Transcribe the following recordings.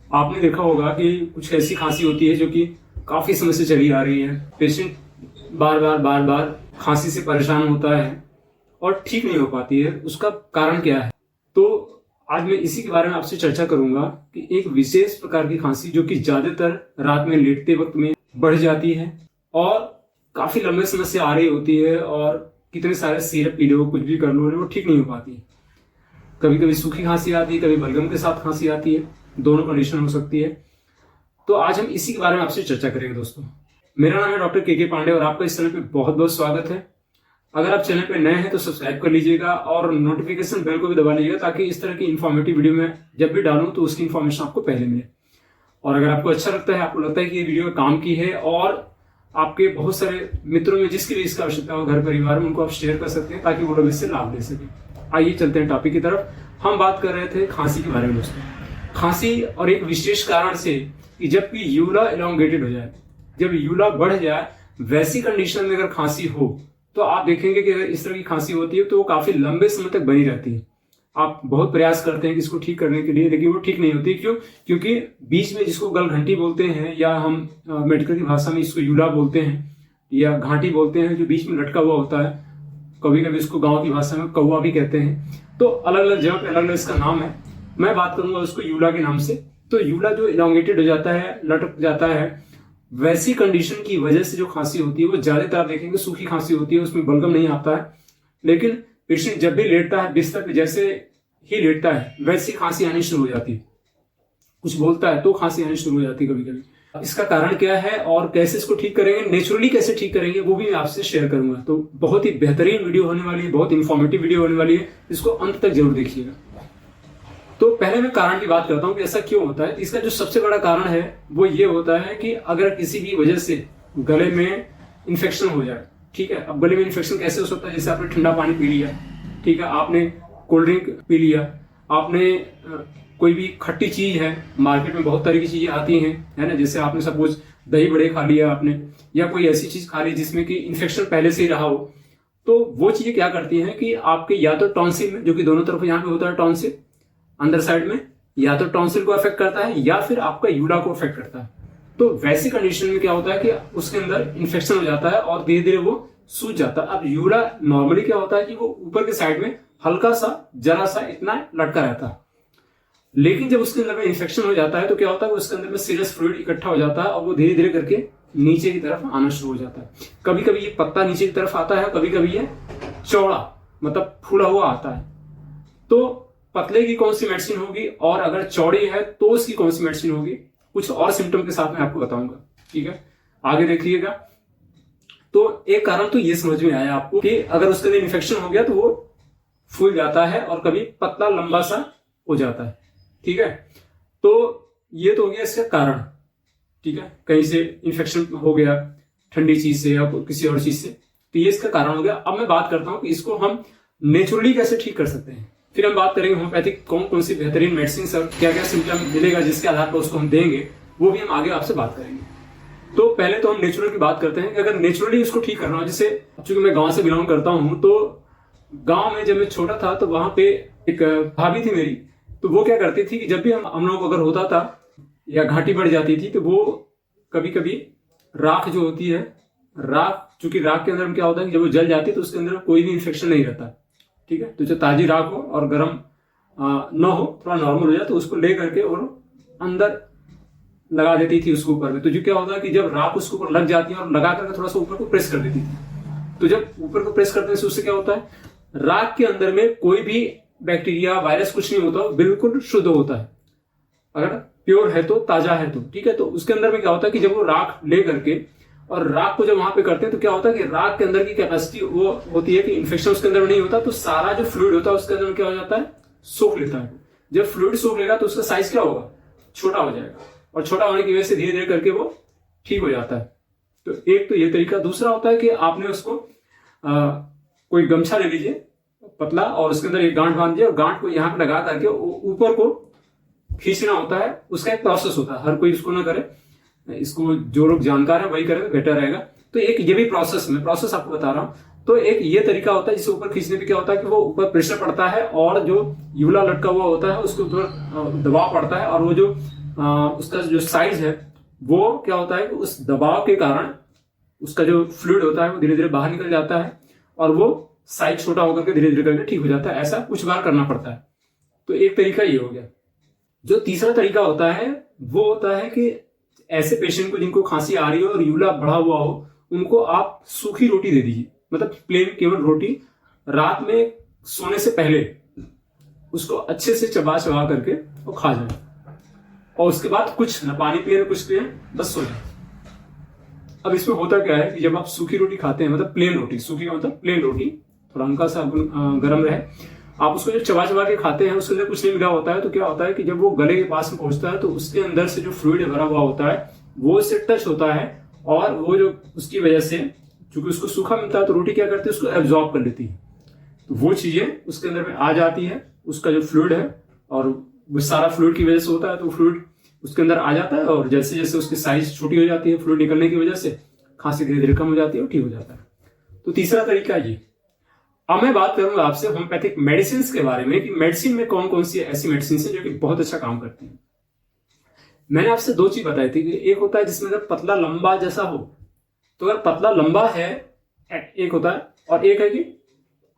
आपने देखा होगा कि कुछ ऐसी खांसी होती है जो कि काफी समय से चली आ रही है। पेशेंट बार बार खांसी से परेशान होता है और ठीक नहीं हो पाती है। उसका कारण क्या है? तो आज मैं इसी के बारे में आपसे चर्चा करूंगा कि एक विशेष प्रकार की खांसी जो कि ज्यादातर रात में लेटते वक्त में बढ़ जाती है और काफी लंबे समय से आ रही होती है, और कितने सारे सिरप पी लो, कुछ भी कर लो, वो ठीक नहीं हो पाती। कभी कभी सूखी खांसी आती है, कभी बलगम के साथ खांसी आती है, दोनों कंडीशन हो सकती है। तो आज हम इसी के बारे में आपसे चर्चा करेंगे दोस्तों। मेरा नाम है डॉक्टर के पांडे और आपका इस चैनल पे बहुत बहुत स्वागत है। अगर आप चैनल पे नए हैं तो सब्सक्राइब कर लीजिएगा और नोटिफिकेशन बेल को भी दबा लीजिएगा, ताकि इस तरह की इन्फॉर्मेटिव वीडियो में जब भी डालूं तो उसकी इन्फॉर्मेशन आपको पहले मिले। और अगर आपको अच्छा लगता है, आपको लगता है कि ये वीडियो काम की है और आपके बहुत सारे मित्रों में जिसकी भी इसका आवश्यकता हो, घर परिवार में, उनको आप शेयर कर सकते हैं ताकि वो लोग इससे लाभ ले सके। आइए चलते हैं टॉपिक की तरफ। हम बात कर रहे थे खांसी के बारे में दोस्तों। खांसी और एक विशेष कारण से कि जब भी यूला एलोंगेटेड हो जाए, जब यूला बढ़ जाए, वैसी कंडीशन में अगर खांसी हो तो आप देखेंगे कि अगर इस तरह की खांसी होती है तो वो काफी लंबे समय तक बनी रहती है। आप बहुत प्रयास करते हैं कि इसको ठीक करने के लिए, लेकिन वो ठीक नहीं होती। क्यों? क्योंकि बीच में, जिसको गलघंटी बोलते हैं या हम मेडिकल की भाषा में इसको यूला बोलते हैं या घाटी बोलते हैं, जो बीच में लटका हुआ होता है, कभी कभी इसको गांव की भाषा में कौवा भी कहते हैं। तो अलग अलग जगह पे अलग अलग इसका नाम है। मैं बात करूंगा उसको यूला के नाम से। तो यूला जो इलोंगेटेड हो जाता है, लटक जाता है, वैसी कंडीशन की वजह से जो खांसी होती है वो ज्यादातर आप देखेंगे सूखी खांसी होती है, उसमें बलगम नहीं आता है। लेकिन पेशेंट जब भी लेटता है, बिस्तर पे जैसे ही लेटता है वैसी खांसी आनी शुरू हो जाती है। कुछ बोलता है तो खांसी आनी शुरू हो जाती है कभी कभी। इसका कारण क्या है और कैसे इसको ठीक करेंगे, नेचुरली कैसे ठीक करेंगे, वो भी मैं आपसे शेयर करूंगा। तो बहुत ही बेहतरीन वीडियो होने वाली है, बहुत इंफॉर्मेटिव वीडियो होने वाली है, इसको अंत तक जरूर देखिएगा। तो पहले मैं कारण की बात करता हूं कि ऐसा क्यों होता है। इसका जो सबसे बड़ा कारण है वो ये होता है कि अगर किसी भी वजह से गले में इन्फेक्शन हो जाए, ठीक है। अब गले में इन्फेक्शन कैसे हो सकता है? जैसे आपने ठंडा पानी पी लिया, ठीक है, आपने कोल्ड ड्रिंक पी लिया, आपने कोई भी खट्टी चीज है, मार्केट में बहुत तरह की चीजें आती हैं, है ना, जैसे आपने सपोज दही बड़े खा लिया आपने, या कोई ऐसी चीज खा ली जिसमें कि इन्फेक्शन पहले से ही रहा हो, तो वो चीजें क्या करती हैं कि आपके या तो टॉन्सिल में, जो कि दोनों तरफ यहाँ पे होता है टॉन्सिल, अंदर साइड में, या तो टॉन्सिल को अफेक्ट करता है या फिर आपका यूला को अफेक्ट करता है। तो वैसी कंडीशन में क्या होता है कि उसके अंदर इन्फेक्शन हो जाता है और धीरे धीरे वो सूज जाता है। अब यूला नॉर्मली क्या होता है कि वो ऊपर के साइड में हल्का सा, जरा सा इतना लटका रहता है, लेकिन जब उसके अंदर में इन्फेक्शन हो जाता है तो क्या होता है, उसके अंदर में सीरस फ्लूइड इकट्ठा हो जाता है और वो धीरे धीरे करके नीचे की तरफ आना शुरू हो जाता है। कभी कभी ये पत्ता नीचे की तरफ आता है, कभी कभी ये चौड़ा, मतलब फूला हुआ आता है। तो पतले की कौन सी मेडिसिन होगी और अगर चौड़ी है तो उसकी कौन सी मेडिसिन होगी, कुछ और सिम्टम के साथ मैं आपको बताऊंगा, ठीक है। आगे देखिएगा। तो एक कारण तो ये समझ में आया आपको कि अगर उसके अंदर इन्फेक्शन हो गया तो वो फूल जाता है और कभी पतला लंबा सा हो जाता है, ठीक है। तो ये तो हो गया इसका कारण, ठीक है। कहीं से इन्फेक्शन हो गया ठंडी चीज से या किसी और चीज से, तो ये इसका कारण हो गया। अब मैं बात करता हूं कि इसको हम नेचुरली कैसे ठीक कर सकते हैं। फिर हम बात करेंगे होम्योपैथिक कौन कौन सी बेहतरीन मेडिसिन और क्या क्या सिम्टम मिलेगा जिसके आधार पर उसको हम देंगे, वो भी हम आगे आपसे बात करेंगे। तो पहले तो हम नेचुरल की बात करते हैं कि अगर नेचुरली उसको ठीक करना हो, जैसे चूंकि मैं गांव से बिलोंग करता हूं, तो गांव में जब मैं छोटा था तो वहां पे एक भाभी थी मेरी, तो वो क्या करती थी कि जब भी हम लोग अगर होता था या घाटी बढ़ जाती थी तो वो कभी कभी राख जो होती है, राख, चूंकि राख के अंदर में क्या होता है कि जब वो जल जाती है तो उसके अंदर कोई भी इन्फेक्शन नहीं रहता, ठीक है। तो जो ताजी राख हो और गर्म न हो, थोड़ा नॉर्मल हो जाए, तो उसको ले करके और अंदर लगा देती थी उसके ऊपर में। तो जो क्या होता है कि जब राख उसके ऊपर लग जाती है और लगा करके थोड़ा सा ऊपर को प्रेस कर देती थी, तो जब ऊपर को प्रेस करने से उससे क्या होता है, राख के अंदर में कोई भी बैक्टीरिया, वायरस कुछ नहीं होता, बिल्कुल शुद्ध होता है। अगर प्योर है तो, ताजा है तो, ठीक है। तो उसके अंदर में क्या होता है कि जब वो राख ले करके और राख को जब वहां पे करते हैं तो क्या होता है कि राख के अंदर की कैपेसिटी वो होती है कि इन्फेक्शन उसके अंदर नहीं होता, तो सारा जो फ्लूइड होता है उसके अंदर क्या हो जाता है, सोख लेता है। जब फ्लूइड सोख लेगा तो उसका साइज क्या होगा, छोटा हो जाएगा, और छोटा होने की वजह से धीरे धीरे करके वो ठीक हो जाता है। तो एक तो ये तरीका। दूसरा होता है कि आपने उसको कोई गमछा ले लीजिए पतला और उसके अंदर एक गांठ बांध दिया और गांठ को यहाँ पे लगा करके ऊपर को खींचना होता है। उसका एक प्रोसेस होता है, हर कोई इसको ना करे, इसको जो लोग जानकार है वही करें तो बेटर रहेगा। तो एक ये भी प्रोसेस आपको बता रहा हूं। तो एक ये तरीका होता है जिसे ऊपर खींचने पे क्या होता है कि वो ऊपर प्रेशर पड़ता है और जो यूला लटका हुआ होता है उसके ऊपर दबाव पड़ता है और वो जो उसका जो साइज है वो क्या होता है कि उस दबाव के कारण उसका जो फ्लूइड होता है वो धीरे धीरे बाहर निकल जाता है और वो साइज छोटा होकर के धीरे धीरे करके ठीक हो जाता है। ऐसा कुछ बार करना पड़ता है। तो एक तरीका ये हो गया। जो तीसरा तरीका होता है वो होता है कि ऐसे पेशेंट को जिनको खांसी आ रही हो और यूला बढ़ा हुआ हो, उनको आप सूखी रोटी दे दीजिए, मतलब प्लेन केवल रोटी। रात में सोने से पहले उसको अच्छे से चबा चबा करके वो खा जाए और उसके बाद कुछ ना पानी पिए ना कुछ पिए, बस सो जाए। अब इसमें होता क्या है कि जब आप सूखी रोटी खाते हैं, मतलब प्लेन रोटी, सूखी का मतलब प्लेन रोटी, थोड़ा हल्का सा गर्म रहे, आप उसको जब चबा चबा के खाते हैं उसके अंदर कुछ नहीं मिला होता है, तो क्या होता है कि जब वो गले के पास में पहुंचता है तो उसके अंदर से जो फ्लूइड भरा हुआ होता है वो उससे टच होता है और वो जो उसकी वजह से, चूंकि उसको सूखा मिलता है तो रोटी क्या करती है उसको एब्जॉर्ब कर लेती है, तो वो चीजें उसके अंदर में आ जाती है। उसका जो फ्लूइड है और वो सारा फ्लूइड की वजह से होता है, तो फ्लूइड उसके अंदर आ जाता है और जैसे जैसे उसकी साइज छोटी हो जाती है फ्लूइड निकलने की वजह से, खांसी धीरे धीरे कम हो जाती है और ठीक हो जाता है। तो तीसरा तरीका ये। अब मैं बात करूंगा आपसे होम्योपैथिक मेडिसिन के बारे में कि मेडिसिन में कौन कौन सी ऐसी मेडिसिन है जो कि बहुत अच्छा काम करती है। मैंने आपसे दो चीज बताई थी कि एक होता है जिसमें अगर पतला लंबा जैसा हो, तो अगर पतला लंबा है एक होता है, और एक है कि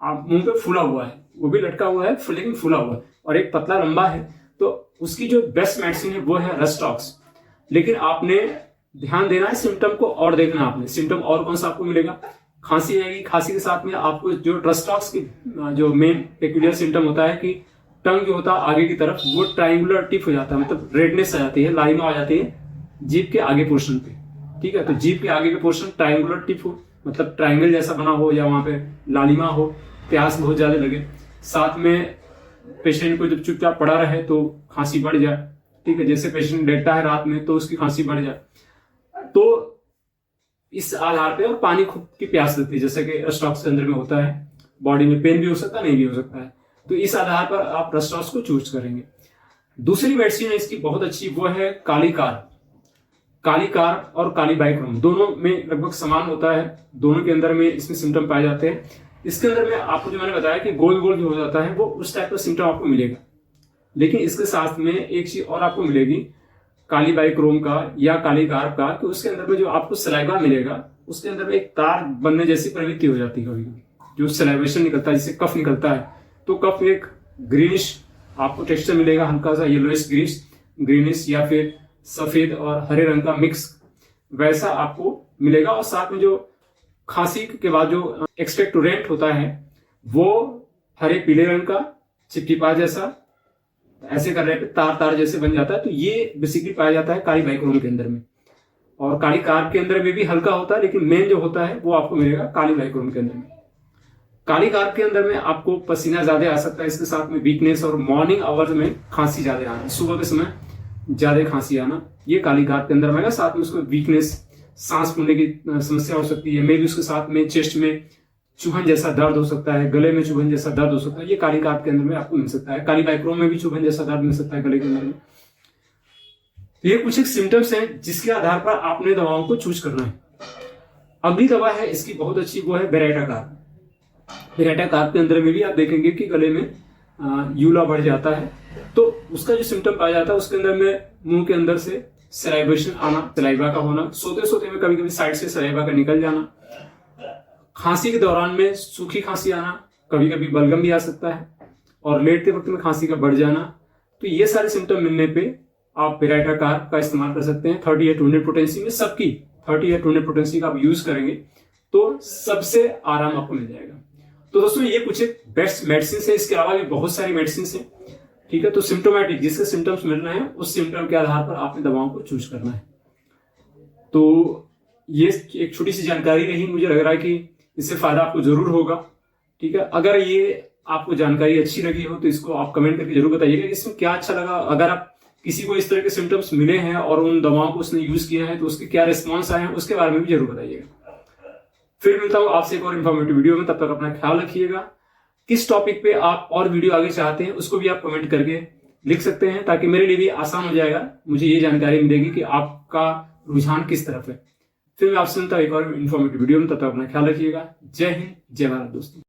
आप मुंह पे फूला हुआ है, वो भी लटका हुआ है लेकिन फूला हुआ है, और एक पतला लंबा है, तो उसकी जो बेस्ट मेडिसिन है वो है रस्टॉक्स। लेकिन आपने ध्यान देना है सिम्टम को और देखना। आपने सिम्टम और कौन सा आपको मिलेगा, खांसी आएगी, खांसी के साथ में आपको जो रस्टॉक्स की जो मेन पेक्यूलियर सिम्टम होता है कि टंग जो होता है आगे की तरफ वो ट्राइंगुलर टिप हो जाता है, मतलब रेडनेस आ जाती है, लालिमा आ जाती है जीभ के आगे पोर्शन पे। ठीक है, तो जीभ के आगे के पोर्शन ट्राइंगुलर टिप हो, मतलब ट्राइंगल जैसा बना हो, या वहां पे लालिमा हो, प्यास बहुत ज्यादा लगे, साथ में पेशेंट को जब चुपचाप पड़ा रहे तो खांसी बढ़ जाए। ठीक है, जैसे पेशेंट लेटा है रात में तो उसकी खांसी बढ़ जाए, तो इस आधार पे, और पानी खूब की प्यास लगती है जैसे कि रस्टॉक्स के अंदर में होता है, बॉडी में पेन भी हो सकता है नहीं भी हो सकता है, तो इस आधार पर आप रस्टॉक्स को चूज करेंगे। दूसरी मेडिसिन है इसकी बहुत अच्छी, वो है कालीकार। कालीकार और कालीबाइक्रोम दोनों में लगभग समान होता है, दोनों के अंदर में इसमें सिम्टम पाए जाते हैं। इसके अंदर में आपको जो मैंने बताया कि गोल गोल जो हो जाता है वो उस टाइप का सिम्टम आपको मिलेगा, लेकिन इसके साथ में एक चीज और आपको मिलेगी कालीबाइक्रोम का या कालीकार का, कि उसके अंदर में जो आपको सलाइवा मिलेगा उसके अंदर में एक तार बनने जैसी प्रवृत्ति हो जाती है कभी कभी, जो सलाइवेशन निकलता है जिससे कफ निकलता है, तो कफ एक ग्रीनिश आपको टेक्सचर मिलेगा, हल्का सा येलोइश ग्रीनिश या फिर सफेद और हरे रंग का मिक्स वैसा आपको मिलेगा। और साथ में जो खांसी के बाद जो एक्सपेक्टोरेंट होता है वो हरे पीले रंग का चिपचिपा जैसा, ऐसे करने पे तार तार जैसे बन जाता है, तो ये बेसिकली पाया जाता है कालीबाइक्रोम के अंदर में। और कालीकार के अंदर में भी हल्का होता है, लेकिन मेन जो होता है वो आपको मिलेगा कालीबाइक्रोम के अंदर में। कालीकार के अंदर में आपको पसीना ज्यादा आ सकता है, इसके साथ में वीकनेस और मॉर्निंग आवर्स में खांसी ज्यादा आना, सुबह के समय ज्यादा खांसी आना, ये कालीकार के अंदर में। साथ में उसको वीकनेस, सांस फूलने की समस्या हो सकती है, मे भी उसके साथ में चेस्ट में चुभन जैसा दर्द हो सकता है, गले में चुभन जैसा दर्द हो सकता है, ये कालीकार के अंदर में आपको मिल सकता है। कालीबाइक्रोम में भी चुभन जैसा दर्द मिल सकता है गले के अंदर में। ये कुछ एक सिम्टम्स हैं जिसके आधार पर आपने दवाओं को चूज करना है। अगली दवा है इसकी बहुत अच्छी, वो है बेरेटाकार। बेरेटाकार के अंदर में भी आप देखेंगे कि गले में यूला बढ़ जाता है, तो उसका जो सिम्टम पाया जाता है उसके अंदर में मुंह के अंदर से सलाइवेशन आना, सलाइवा का होना, सोते सोते में कभी कभी साइड से सलाइवा का निकल जाना, खांसी के दौरान में सूखी खांसी आना, कभी कभी बलगम भी आ सकता है, और लेटते वक्त में खांसी का बढ़ जाना। तो ये सारे सिम्टम मिलने पे आप बेरेटाकार का इस्तेमाल कर सकते हैं। 30 या 200 पोटेंसी में सबकी 30 या 200 पोटेंसी का आप यूज करेंगे तो सबसे आराम आपको मिल जाएगा। तो दोस्तों ये कुछ एक बेस्ट मेडिसिन है, इसके अलावा भी बहुत सारी मेडिसिन है। ठीक है, तो सिम्टोमेटिक जिसके सिम्टम्स मिल रहे हैं उस सिम्टम के आधार पर आपने दवाओं को चूज करना है। तो ये एक छोटी सी जानकारी रही, मुझे लग रहा है कि इससे फायदा आपको जरूर होगा। ठीक है, अगर ये आपको जानकारी अच्छी लगी हो तो इसको आप कमेंट करके जरूर बताइएगा कि इसमें क्या अच्छा लगा। अगर आप किसी को इस तरह के सिम्टम्स मिले हैं और उन दवाओं को उसने यूज किया है तो उसके क्या रिस्पॉन्स आए हैं उसके बारे में भी जरूर बताइएगा। फिर मिलता हूं आपसे एक और इन्फॉर्मेटिव वीडियो में, तब तक अपना ख्याल रखिएगा। किस टॉपिक पे आप और वीडियो आगे चाहते हैं उसको भी आप कमेंट करके लिख सकते हैं, ताकि मेरे लिए भी आसान हो जाएगा, मुझे ये जानकारी मिलेगी कि आपका रुझान किस तरफ है। फिर मैं आपसे मिलता हूं एक और इन्फॉर्मेटिव वीडियो में, तब तक अपना ख्याल रखिएगा। जय हिंद, जय भारत दोस्तों।